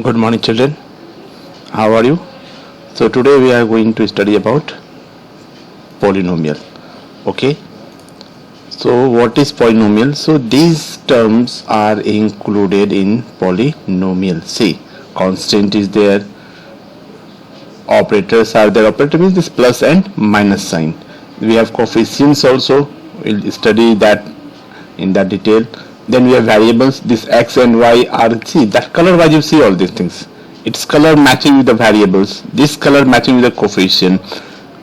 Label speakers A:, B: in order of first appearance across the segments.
A: Good morning, children. How are you? So today we are going to study about polynomial. Okay. So what is polynomial? So these terms are included in polynomial. See, constant is there. Operators are there. Operator means this plus and minus sign. We have coefficients also. We'll study that in that detail. Then we have variables. This x and y are, see that color wise you see all these things. It's color matching with the variables. This color matching with the coefficient.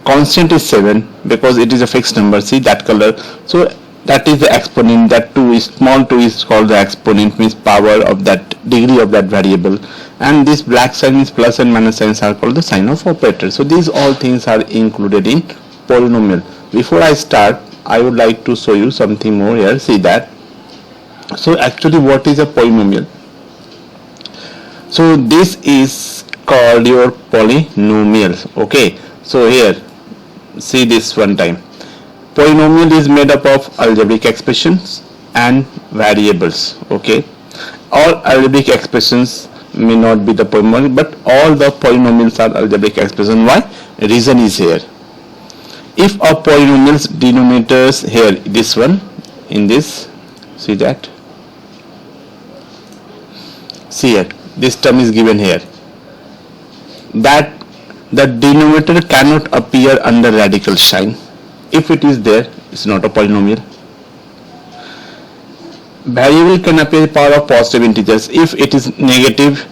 A: Constant is 7 because it is a fixed number. See that color. So that is the exponent. That 2 is small 2 is called the exponent, means power of that degree of that variable. And this black sign is plus and minus signs are called the sign of operator. So these all things are included in polynomial. Before I start, I would like to show you something more here. See that. So actually what is a polynomial? So this is called your polynomial. Okay. So here, see this one time. Polynomial is made up of algebraic expressions and variables. Okay. All algebraic expressions may not be the polynomial, but all the polynomials are algebraic expression. Why? Reason is here. If a polynomial's denominators here, this one, in this, see that. See here, this term is given here. That the denominator cannot appear under radical sign. If it is there, it's not a polynomial. Variable can appear power of positive integers. If it is negative,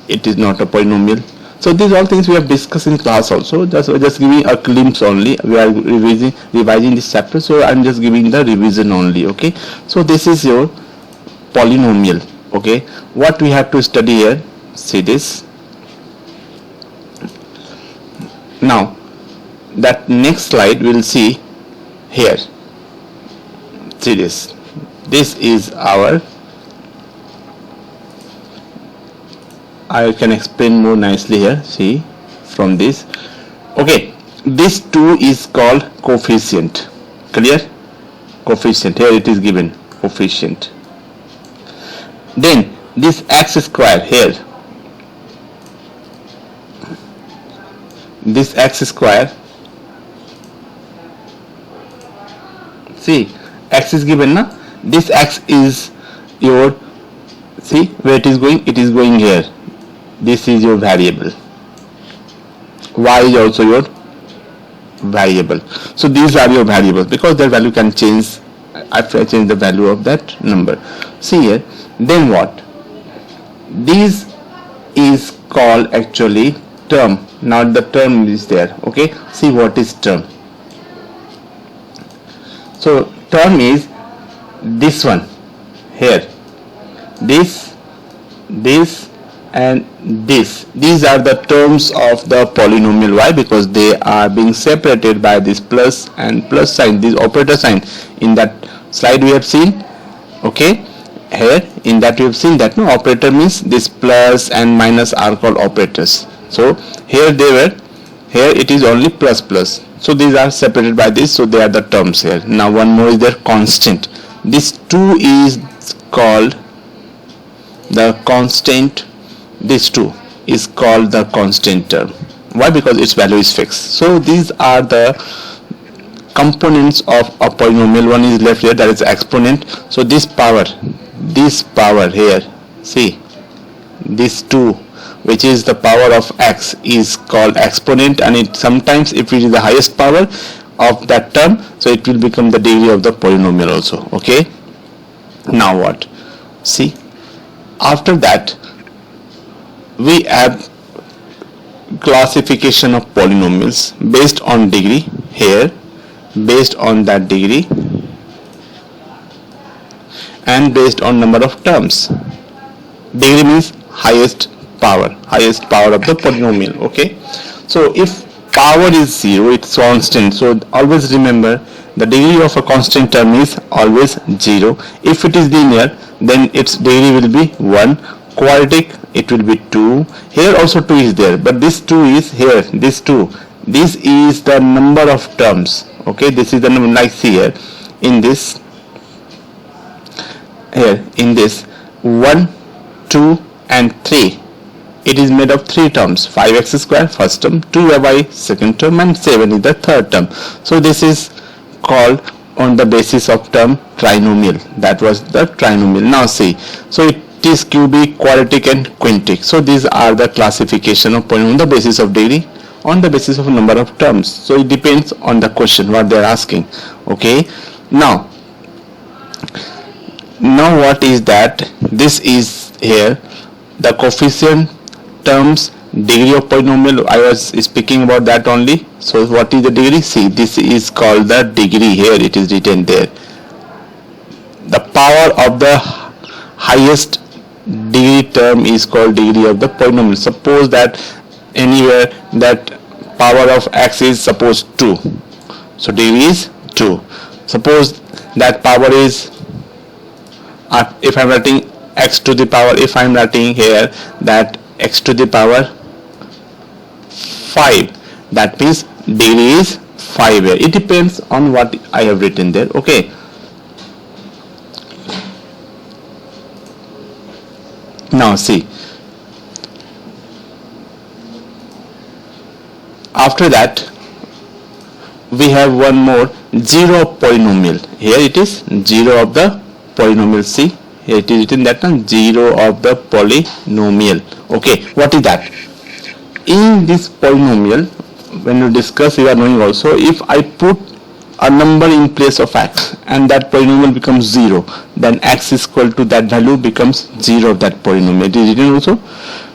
A: it is not a polynomial. So these all things we have discussed in class also. Just giving a glimpse only. We are revising this chapter, so I'm just giving the revision only. Okay. So this is your polynomial. Okay. What we have to study here? See this. Now, that next slide we'll see here. See this. This is our, I can explain more nicely here. See from this. Okay, this 2 is called coefficient. Clear? Coefficient. Here it is given coefficient. Then this x square here. This x square. See, x is given na. This x is your, see where it is going? It is going here. This is your variable. Y is also your variable. So these are your variables because their value can change after I change the value of that number. See here. Then what? This is called actually term. Now the term is there. Okay. See what is term. So term is this one here. This and this. These are the terms of the polynomial. Why? Because they are being separated by this plus and plus sign, this operator sign. In that slide we have seen. Okay. Here in that we have seen that no operator means this plus and minus are called operators. So here they were, here it is only plus plus. So these are separated by this, so they are the terms here. Now one more is their constant. This 2 is called the constant. This 2 is called the constant term. Why? Because its value is fixed. So these are the components of a polynomial. One is left here, that is exponent. So this power here, see this 2, which is the power of x, is called exponent, and it sometimes if it is the highest power of that term, so it will become the degree of the polynomial also. Okay. Now what? See, after that we have classification of polynomials based on degree. Here based on that degree and based on number of terms. Degree means highest power of the polynomial. Okay. So if power is 0, it's constant. So always remember the degree of a constant term is always 0. If it is linear, then its degree will be 1. Quadratic, it will be 2. Here also 2 is there, but this 2 is here. This 2. This is the number of terms. Okay, this is the number, like see here in this. Here in this 1, 2 and 3. it is made of three terms: 5x square first term, 2y second term, and 7 is the third term. So this is called on the basis of term trinomial. That was the trinomial. Now see, so it is cubic, quadratic, and quintic. So these are the classification of polynomial on the basis of degree, on the basis of number of terms. So it depends on the question what they are asking. Okay, now what is that? This is here the coefficient, terms, degree of polynomial. I was speaking about that only. So what is the degree? See, this is called the degree. Here it is written there. The power of the highest degree term is called degree of the polynomial. Suppose that anywhere that power of x is suppose 2. So degree is 2. Suppose that power is, if I am writing x to the power, if I am writing here that x to the power 5, that means degree is 5 here. It depends on what I have written there. Okay, now see, after that we have one more, 0 polynomial. Here it is 0 of the polynomial. See, here it is written that 0 of the polynomial. Okay, what is that? In this polynomial, when you discuss, you are knowing also, if I put a number in place of x and that polynomial becomes 0, then x is equal to that value becomes 0 of that polynomial. It is written also,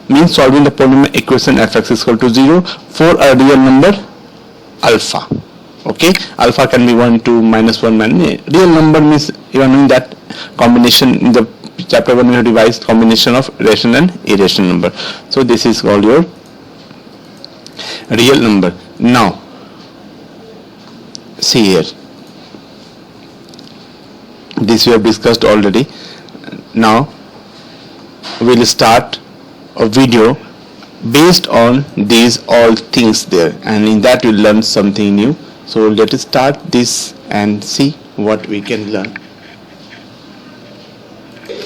A: means solving the polynomial equation fx is equal to 0 for a real number alpha. Okay, alpha can be 1, 2, minus 1, real number means you are knowing that combination in the chapter 1 we have devised combination of rational and irrational number. So this is called your real number. Now see here, this we have discussed already. Now we will start a video based on these all things there, and in that we will learn something new. So let us start this and see what we can learn.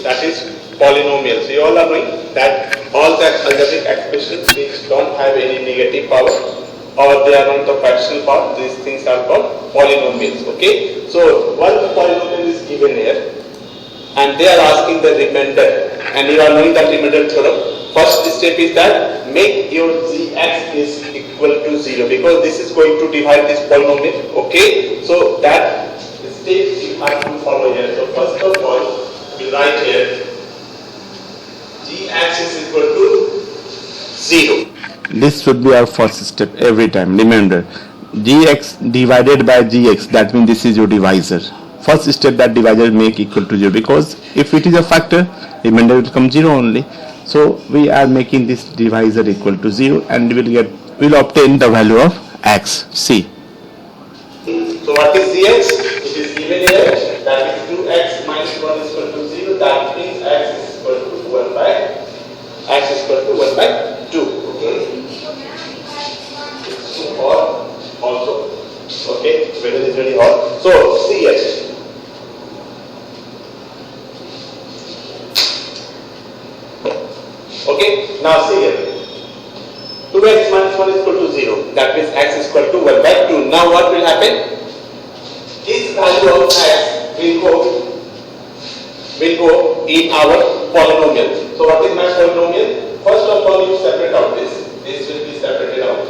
A: That is polynomials. You all are knowing that all the algebraic expressions which don't have any negative power or they are not the fractional part, these things are called polynomials. Okay, so once the polynomial is given here and they are asking the remainder, and you are knowing that remainder theorem, first step is that make your gx is equal to 0, because this is going to divide this polynomial. Okay, so that steps you have to follow here. So first of all, we write here gx is equal to 0. This should be our first step every time. Remember, gx divided by gx, that means this is your divisor. First step, that divisor make equal to 0, because if it is a factor, remainder will come 0 only. So we are making this divisor equal to 0 and we'll obtain the value of x. See. So what is gx? It is given here, that is 2x minus 1 is equal to 0. That means x is equal to 1 by 2. Okay. It's too hot also. Okay. Weather is very hot. So see here. Okay, now see here, 2x minus 1 is equal to 0, that means x is equal to 1 by 2. Now what will happen? This value of x will go in our polynomial. So what is my polynomial? First of all, you separate out this will be separated out.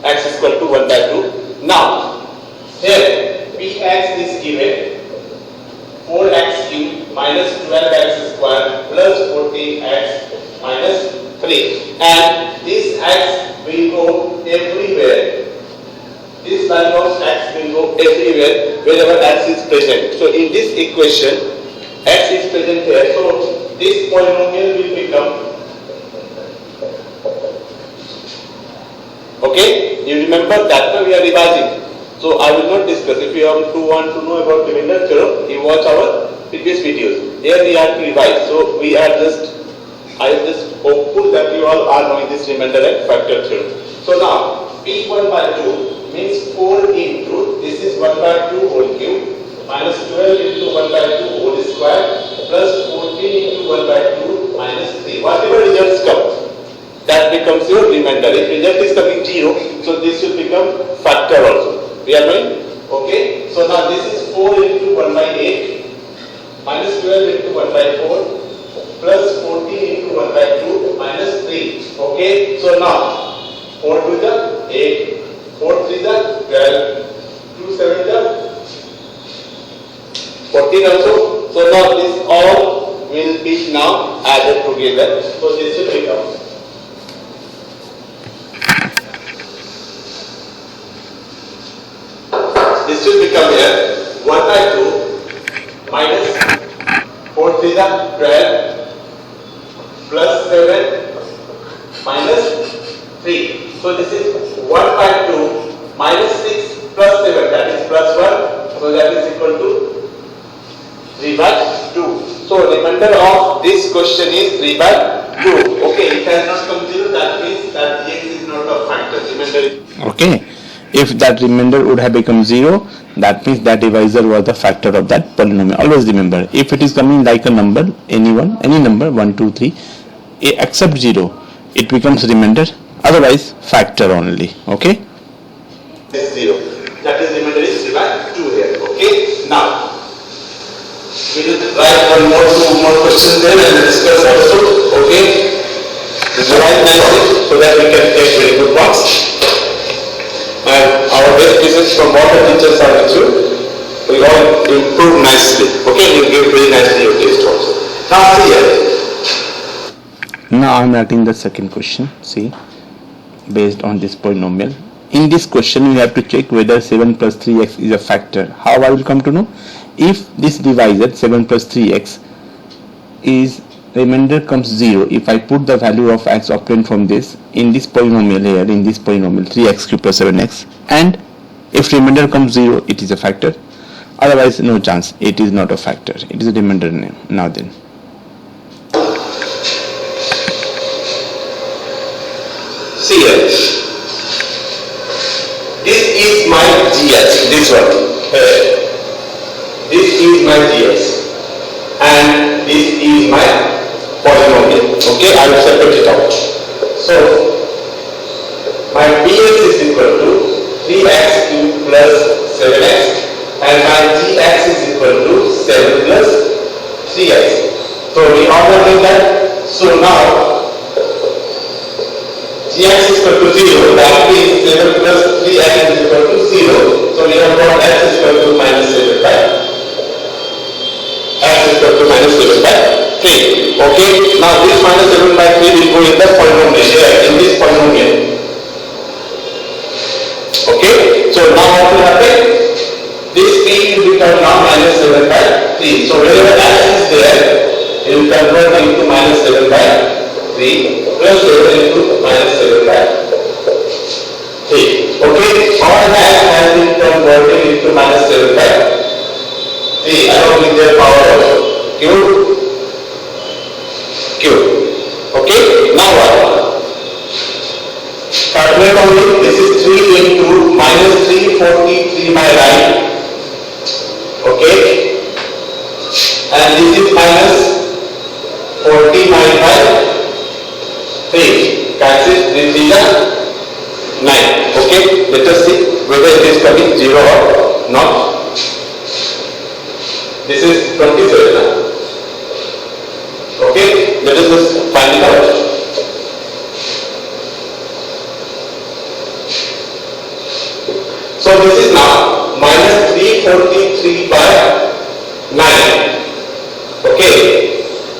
A: X is equal to 1 by 2. Now, here px is given 4x cubed minus 12x square plus 40x minus 3, and this x will go everywhere. This value of x will go everywhere wherever x is present. So in this equation, x is present here. So this polynomial will become, okay, you remember that we are revising. So I will not discuss. If you want to know about remainder theorem, you watch our previous videos. Here we are to revise. So I am just hopeful that you all are knowing this remainder and factor theorem. So now p1 by 2 means 4 into, this is 1 by 2 whole cube minus 12 into 1 by 2 whole square plus 14 into 1 by 2 minus 3. Whatever results come. that becomes your remainder. If result is coming 0, so this will become factor also. We are knowing? Okay. So now this is 4 into 1 by 8 minus 12 into 1 by 4 plus 14 into 1 by 2 minus 3. Okay. So now 4 to the 8, 4 3 the 12, 2 7 the 14 also. So now this all will be now added together. So this will become here 1 by 2 minus 4 3 the 12 plus 7 minus 3. So this is 1 by 2 minus 6 plus 7, that is plus 1. So that is equal to 3 by 2. So remainder of this question is 3 by 2. Okay, it has not come 0, that means that x is not a factor. Remainder is okay. If that remainder would have become 0, that means that divisor was the factor of that polynomial. Always remember, if it is coming like a number, any number 1 2 3 except 0, it becomes remainder, otherwise factor only. Okay, this 0, that is remainder is 3 by 2 here. Okay, now we will write two more questions there and discuss also. Okay, write nicely so that we can take very good marks. And our best wishes from all the teachers are with you. We all improve nicely. Okay, you give very nicely your test also. Now see here. Now I am writing the second question. See, based on this polynomial. In this question, we have to check whether 7 plus 3x is a factor. How I will come to know? If this divisor 7 plus 3x is remainder comes 0, if I put the value of x obtained from this in this polynomial here, in this polynomial 3x cubed plus 7x, and if remainder comes 0, it is a factor, otherwise no chance, it is not a factor, it is a remainder name. Now then, see here, this is my gx, this one, this is my gx and this is my polynomial. Okay, I will separate it out. So my dx is equal to 3x cubed plus 7x and my gx is equal to 7 plus 3x. So we already did that. So now gx is equal to 0, that means 7 plus 3x is equal to 0. So we have got x is equal to minus 7 by x is equal to minus 7 by 3. Okay, now this minus 7 by 3 will go in the polynomial here, in this polynomial. Okay, so now what will happen? This p will become now minus 7 by 3. So wherever x is there, it will convert into minus 7 by 3 plus 7 into minus 7 by 3. Okay, all x has been converted into minus 7 by 3 along with their power of cube. Okay, now what? Calculate only. This is 3 into minus 343 by right. Okay, and this is minus 49 by 3. Cancel 3 3 9. Okay, let us see whether it is coming 0 or not. This is 27 now. Okay, let us just find it out. So this is now minus 343 by 9. Okay,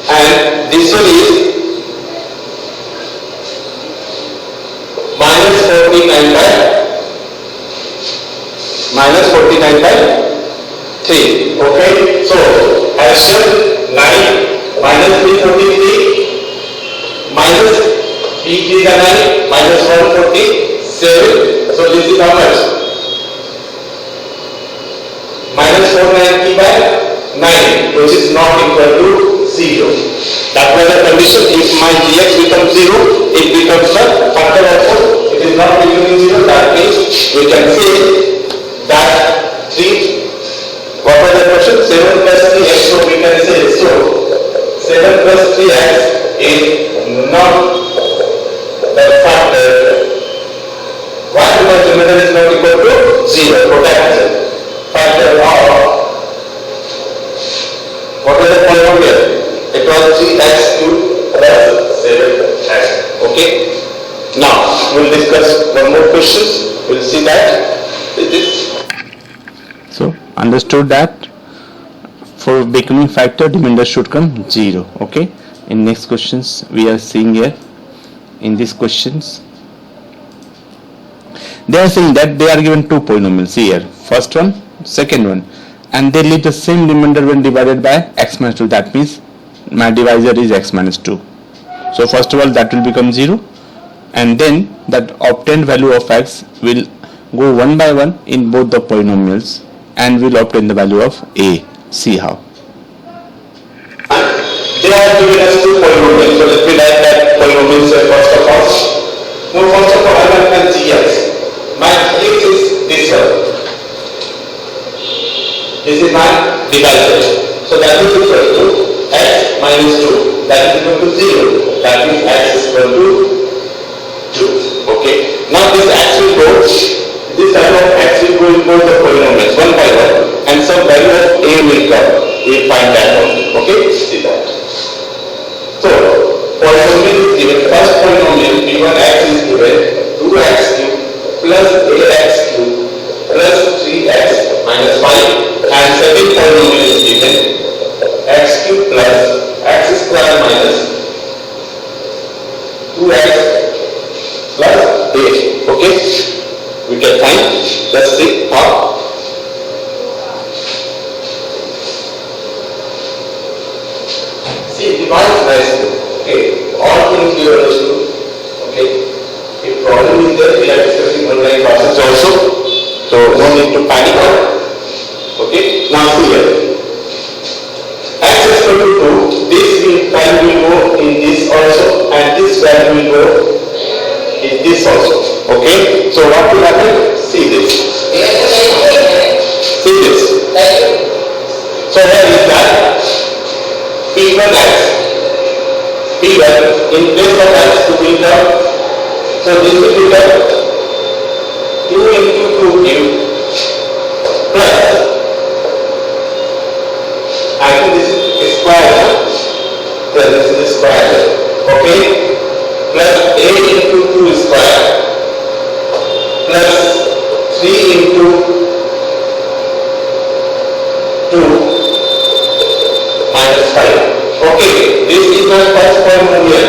A: and this one is minus 49 by 3. Okay, so addition 9 minus 343 minus 3 is 9 minus 147. So this is how much? Minus 490 by 9, which is not equal to 0. That was the condition. If my gx becomes 0, it becomes a factor also. It is not becoming 0. That means we can say that 3. What was the question? 7 plus 3x. So we can say so. 7 plus 3x is not the we'll discuss one more question. We'll see that. Is this? So understood that for becoming factor, remainder should come 0. Okay. In next questions we are seeing here. In these questions, they are saying that they are given two polynomials here. First one, second one, and they leave the same remainder when divided by x minus 2. That means my divisor is x minus 2. So first of all that will become 0, and then that obtained value of x will go one by one in both the polynomials and will obtain the value of a. See how. They have given us two polynomials, so let me write that polynomials first of all. Now first of all I will have gx. My gx is this one. This is my divisor. So that is equal to x minus 2. That is equal to 0. That means x is equal to 2. Okay. Now this x will go, this value of x will go in both the polynomials one by one, and some value of a will come. We find that only. Okay. See that. So polynomial is given. First polynomial p1x is given 2x cubed plus ax cubed plus 3x minus 5, and second polynomial is given x cubed plus x square minus 2x plus 8. Okay, we can find. Let's see how. See, divide nicely. Okay, all things you understood. Okay, if problem is there, we are discussing online classes also, so no need to panic. Okay, now see here. X is equal to 2. This value will go in this also, and this value will go in this also. Okay, so what will happen? See this. See this. So here is that p1x. P1 in place of x to be done. So this will become 2 into 2 cube plus, I think this is square. So this is square. Okay, plus a into 2 square plus 3 into 2 minus 5. Okay, this is my first polynomial.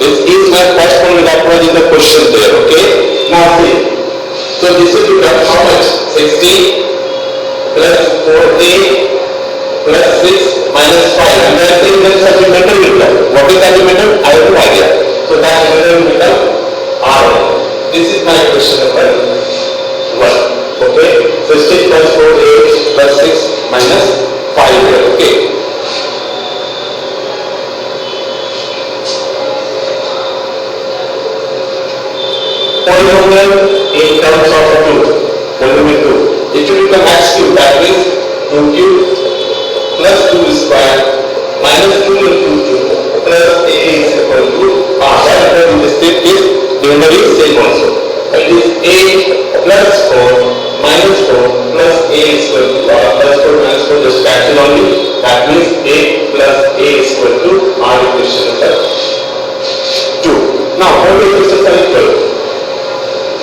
A: This is my first polynomial that was in the question there. Okay, now see. So this will become how much? 16 plus 4a plus 6 minus 5. And I think that supplemental will come. What is supplemental? I have no idea. So that will become r. This is my question number 1. Okay, 16 plus 4a plus 6 minus 5 here. Okay. Polynomial in terms of 2. Polynomial 2. It will become x cube. That means 2 cube plus 2 square minus 2 into 2 plus a is equal to r. That in the step is numeric same also. That is a plus 4 minus 4 plus a is equal to r plus 4 minus 4 just cancel only. That means a plus a is equal to r equation number 2. Now both the equations are equal.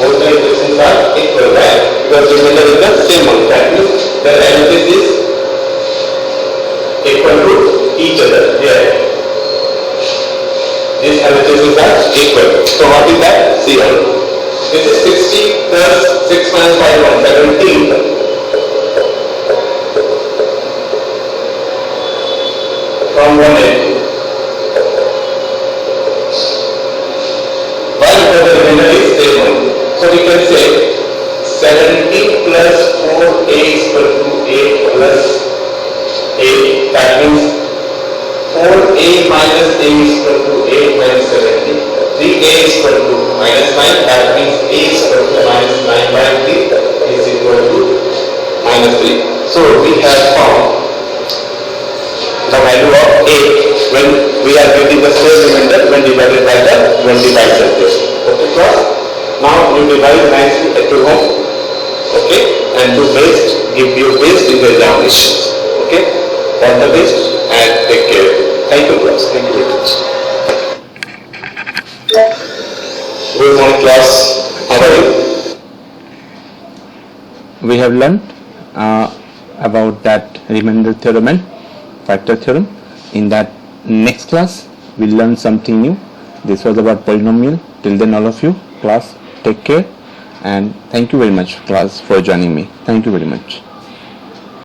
A: Both the equations are equal, right? Because remainder is the same one. That means the analysis is equal to each other. Here, these analyses are equal. So what is that? 0. This is 60 plus 6 minus 5 1 17. From 1 end. Why? Because the remainder is same one. So we can say 70 plus 4a is equal to a plus a. That means 4a minus a is equal to a minus 70. 3a is equal to minus 9. That means a is equal to minus 9 by 3 is equal to minus 3. So we have found the value of a when we are getting the same remainder when divided by the 20 by surface. Okay, class? Now you divide nicely at your home. Okay, and do best, give your best in the examinations. Okay, all the best and take care. Thank you, class. Thank you very much.
B: Good morning, class. How are you?
A: We have learned about that remainder theorem and factor theorem. In that next class, we'll learn something new. This was about polynomial. Till then, all of you, class, take care, and thank you very much, class, for joining me. Thank you very much.